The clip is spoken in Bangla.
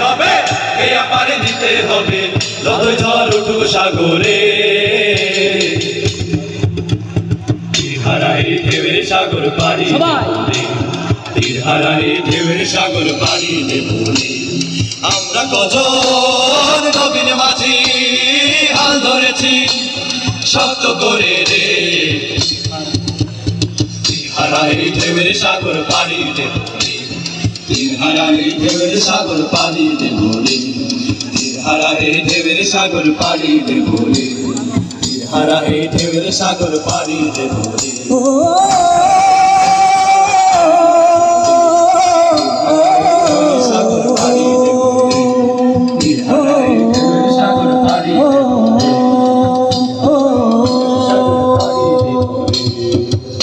হবে কেয়া পারে দিতে হবে যতই ঝড় উঠুক সাগরে হারাই ঢেউয়ের সাগর পাড়ি হারাই ঢেউয়ের সাগর পাড়ি দেবনে আমরা কজন নবীন মাঝি হাল ধরেছি শক্ত করে রে হারাই ঢেউয়ের সাগর পাড়ি দেবনে হারাই ঢেউয়ের সাগর পাড়ি দেবনে হারাই ঢেউয়ের সাগর পাড়ি দেবনে হারাই ঢেউয়ের সাগর পাড়ি দেবনে